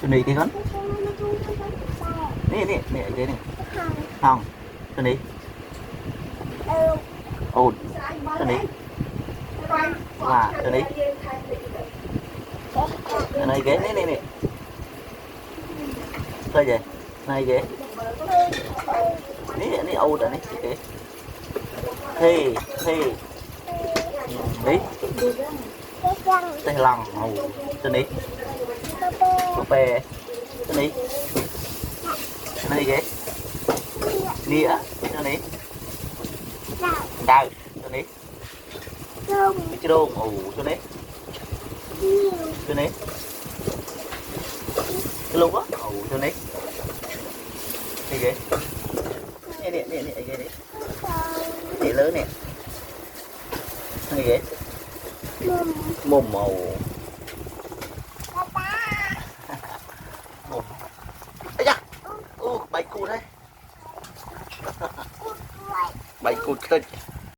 này kia con nè ở đây này không cái này ồn cái này là cái này cái này ghế nè thôi vậy này ghế nè ồn rồi này ghế thì đấy tay lòng cái này cà phê cái này ghế nĩa cái này đào cái này cái đồ cái này cái lông á cái này cái ghế nè ghế đấy nè lớn nè cái ghế mồm màu mồm ấy da bay cụt đấy bay cụt thôi